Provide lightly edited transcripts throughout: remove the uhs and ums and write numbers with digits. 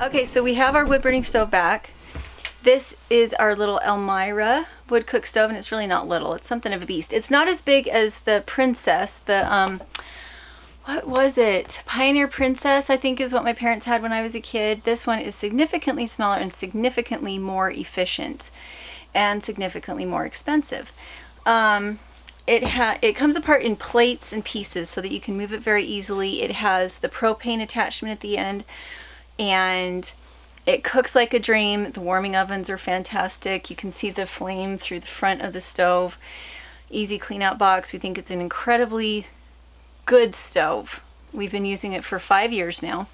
Okay, so we have our wood burning stove back. This is our little Elmira wood cook stove, and it's really not little. It's something of a beast. It's not as big as the Princess, the what was it? Pioneer Princess, I think is what my parents had when I was a kid. This one is significantly smaller and significantly more efficient and significantly more expensive. It comes apart in plates and pieces so that you can move it very easily. It has the propane attachment at the end, and it cooks like a dream. The warming ovens are fantastic. You can see the flame through the front of the stove. Easy clean out box. We think it's an incredibly good stove. We've been using it for 5 years now,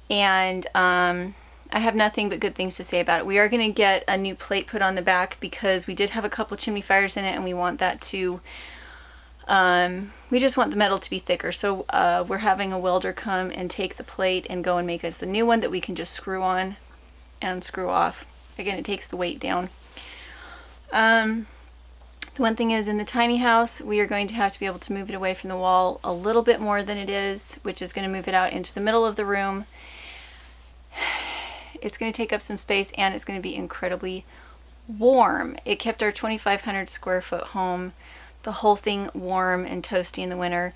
and I have nothing but good things to say about it. We are going to get a new plate put on the back because we did have a couple chimney fires in it, and we want that to we just want the metal to be thicker. So we're having a welder come and take the plate and go and make us a new one that we can just screw on and screw off. Again, it takes the weight down. The one thing is, in the tiny house, we are going to have to be able to move it away from the wall a little bit more than it is, which is going to move it out into the middle of the room. It's going to take up some space, and it's going to be incredibly warm. It kept our 2,500 square foot home, the whole thing, warm and toasty in the winter.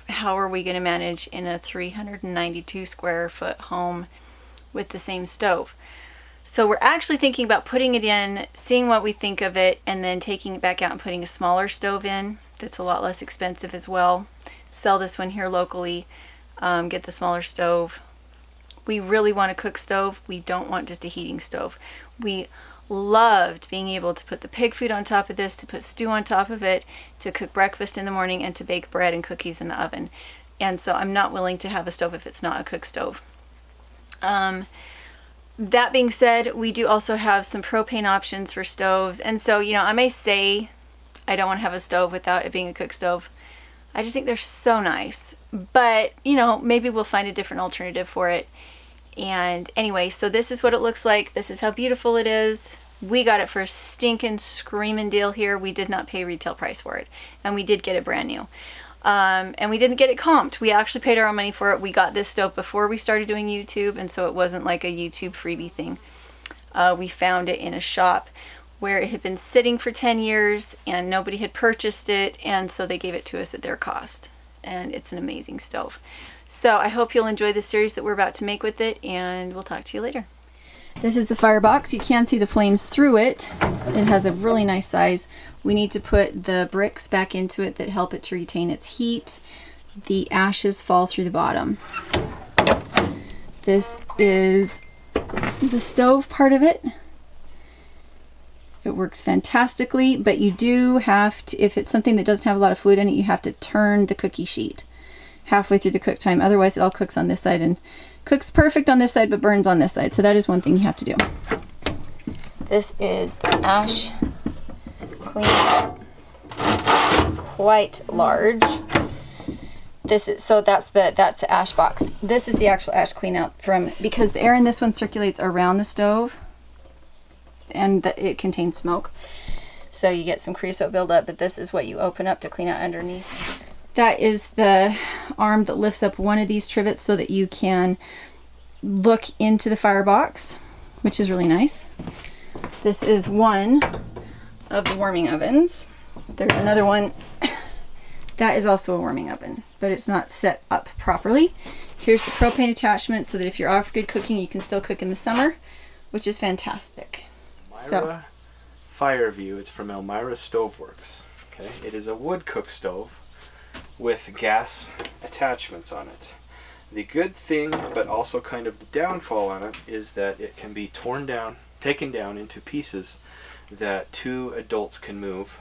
How are we going to manage in a 392 square foot home with the same stove? So we're actually thinking about putting it in, seeing what we think of it, and then taking it back out and putting a smaller stove in that's a lot less expensive as well. Sell this one here locally, get the smaller stove. We really want a cook stove. We don't want just a heating stove. We loved being able to put the pig food on top of this, to put stew on top of it, to cook breakfast in the morning, and to bake bread and cookies in the oven. And so I'm not willing to have a stove if it's not a cook stove. That being said, we do also have some propane options for stoves. And so, you know, I may say I don't want to have a stove without it being a cook stove. I just think they're so nice. But, you know, maybe we'll find a different alternative for it. And anyway, so this is what it looks like. This is how beautiful it is. We got it for a stinking screaming deal here. We did not pay retail price for it. And we did get it brand new. And we didn't get it comped. We actually paid our own money for it. We got this stove before we started doing YouTube, and so it wasn't like a YouTube freebie thing. We found it in a shop where it had been sitting for 10 years and nobody had purchased it, and so they gave it to us at their cost. And it's an amazing stove. So I hope you'll enjoy the series that we're about to make with it, and we'll talk to you later. This is the Firebox. You can see the flames through it. It has a really nice size. We need to put the bricks back into it that help it to retain its heat. The ashes fall through the bottom. This is the stove part of it. It works fantastically, but you do have to, if it's something that doesn't have a lot of fluid in it, you have to turn the cookie sheet halfway through the cook time. Otherwise it all cooks on this side and cooks perfect on this side but burns on this side. So that is one thing you have to do. This is the ash cleanup. Quite large. This is, so that's the ash box. This is the actual ash cleanout from, because the air in this one circulates around the stove and it contains smoke. So you get some creosote buildup, but this is what you open up to clean out underneath. That is the arm that lifts up one of these trivets so that you can look into the firebox, which is really nice. This is one of the warming ovens. There's another one. That is also a warming oven, but it's not set up properly. Here's the propane attachment so that if you're off-grid cooking, you can still cook in the summer, which is fantastic. Elmira Fireview. It's from Elmira Stoveworks. Okay, it is a wood cook stove with gas attachments on it. The good thing, but also kind of the downfall on it, is that it can be torn down, taken down into pieces that 2 adults can move.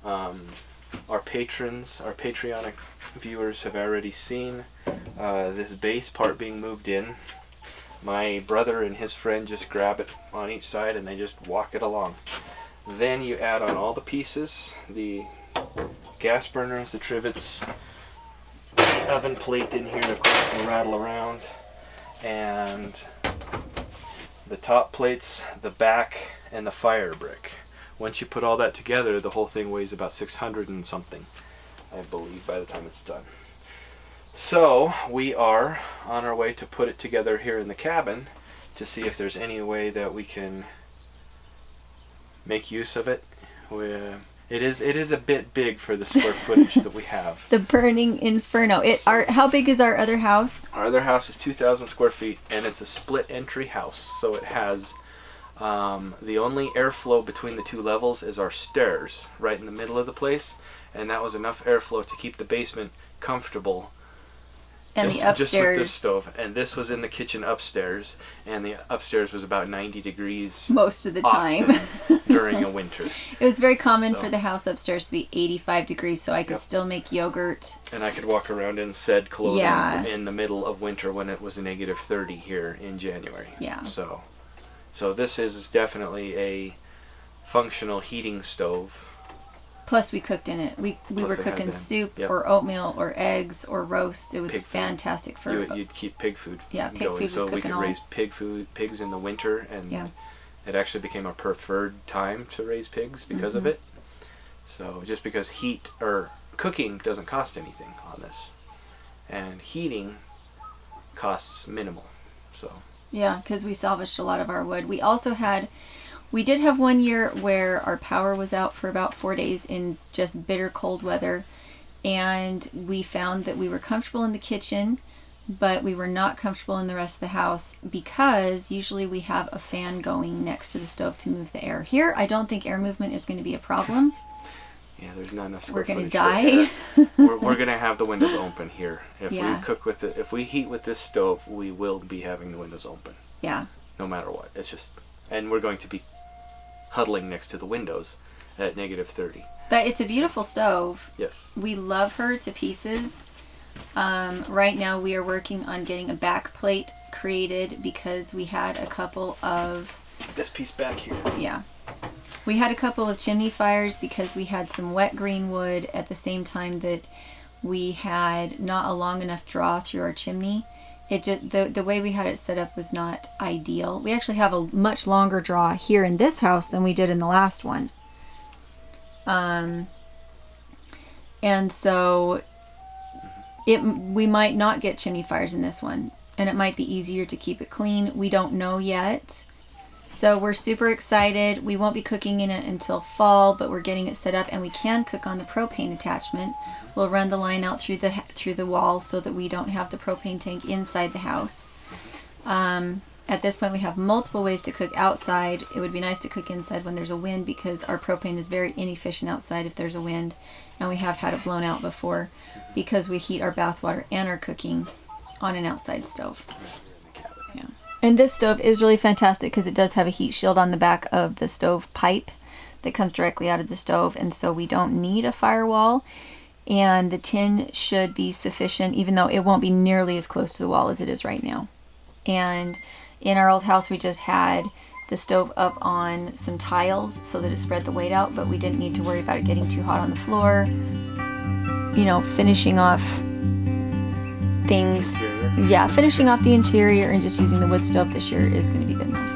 Our patrons, our Patreonic viewers have already seen this base part being moved in. My brother and his friend just grab it on each side and they just walk it along. Then you add on all the pieces, the gas burners, the trivets, the oven plate in here, of course, will rattle around, and the top plates, the back, and the fire brick. Once you put all that together, the whole thing weighs about 600 and something, I believe, by the time it's done. So we are on our way to put it together here in the cabin, to see if there's any way that we can make use of it. It is a bit big for the square footage that we have. The burning inferno. How big is our other house? Our other house is 2,000 square feet, and it's a split entry house. So it has the only airflow between the two levels is our stairs right in the middle of the place, and that was enough airflow to keep the basement comfortable. And the upstairs. Just with this stove. And this was in the kitchen upstairs, and the upstairs was about 90 degrees most of the time during a winter. It was very common for the house upstairs to be 85 degrees, so I could still make yogurt. And I could walk around in said clothing Yeah. in the middle of winter when it was a negative 30 here in January. Yeah. So this is definitely a functional heating stove. Plus we cooked in it. We were cooking soup or oatmeal or eggs or roast. It was fantastic for... You'd keep pig food pig going. food was so we cooking could raise pigs in the winter, and it actually became a preferred time to raise pigs because of it. So just because heat or cooking doesn't cost anything on this, and heating costs minimal. So yeah, because we salvaged a lot of our wood. We did have one year where our power was out for about 4 days in just bitter cold weather, and we found that we were comfortable in the kitchen, but we were not comfortable in the rest of the house because usually we have a fan going next to the stove to move the air. Here, I don't think air movement is going to be a problem. Yeah, there's not enough square We're going to footage die. We're going to have the windows open here. If we heat with this stove, we will be having the windows open. Yeah. No matter what. And we're going to be huddling next to the windows at negative 30. But it's a beautiful stove. Yes. We love her to pieces. Right now we are working on getting a back plate created because we had a couple of... This piece back here. Yeah. We had a couple of chimney fires because we had some wet green wood at the same time that we had not a long enough draw through our chimney. It just, the way we had it set up was not ideal. We actually have a much longer draw here in this house than we did in the last one. And so we might not get chimney fires in this one, and it might be easier to keep it clean. We don't know yet. So we're super excited. We won't be cooking in it until fall, but we're getting it set up, and we can cook on the propane attachment. We'll run the line out through the wall so that we don't have the propane tank inside the house. At this point, we have multiple ways to cook outside. It would be nice to cook inside when there's a wind because our propane is very inefficient outside if there's a wind, and we have had it blown out before because we heat our bath water and our cooking on an outside stove. Yeah. And this stove is really fantastic because it does have a heat shield on the back of the stove pipe that comes directly out of the stove, and so we don't need a firewall, and the tin should be sufficient even though it won't be nearly as close to the wall as it is right now. And in our old house we just had the stove up on some tiles so that it spread the weight out, but we didn't need to worry about it getting too hot on the floor. You know, finishing off things. Yeah, finishing off the interior and just using the wood stove this year is going to be good enough.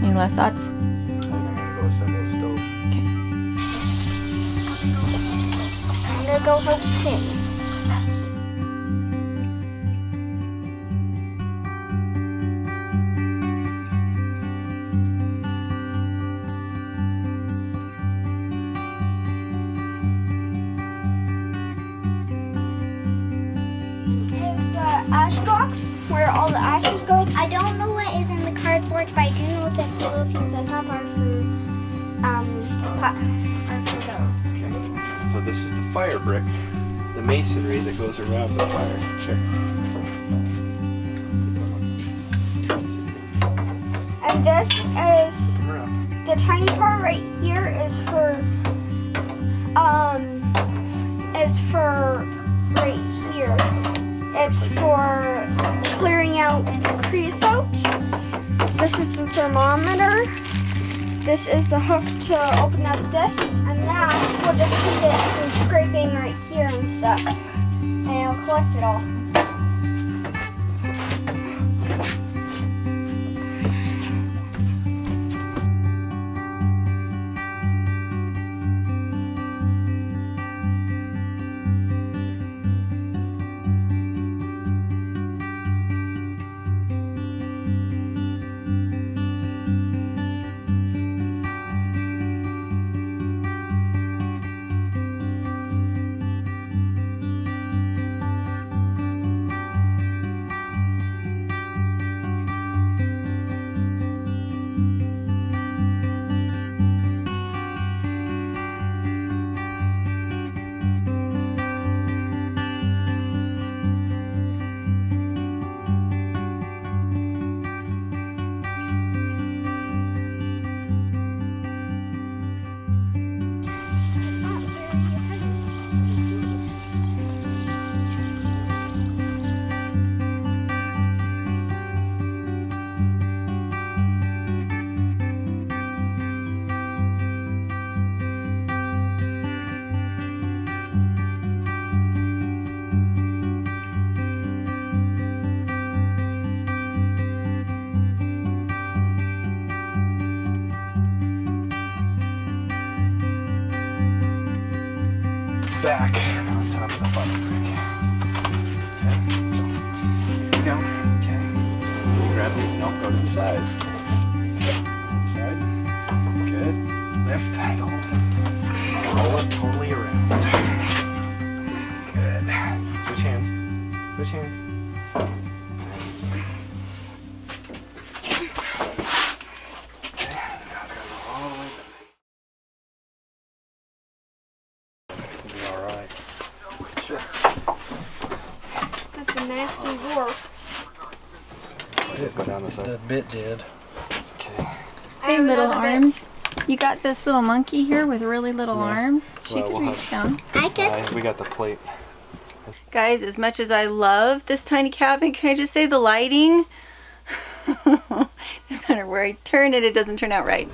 Any last thoughts? I'm going to go assemble a stove. Okay. I'm going to go help Tim. Ash box where all the ashes go. I don't know what is in the cardboard, but I do know that the little things on top are for those. Okay. So this is the fire brick, the masonry that goes around the fire. Sure. And this is the tiny part right here is for right here. It's for clearing out creosote. This is the thermometer. This is the hook to open up this, and that will just keep it from scraping right here and stuff. And it'll collect it all. back on top of the fire brick. Okay. Here we go. Okay. Grab it. No, go to the side. Side. Good. Lift. Hold. Roll it totally around. Good. Switch hands. Switch hands. Nice. Okay. Now it's gotta go all the way back. It'll be alright. Sure. That's a nasty dwarf. It did go down the side. That bit did. Okay. Hey, little arms. You got this little monkey here with really little Yeah. arms. She Well, could we'll reach have- down. We got the plate. Guys, as much as I love this tiny cabin, can I just say the lighting? No matter where I turn it, it doesn't turn out right.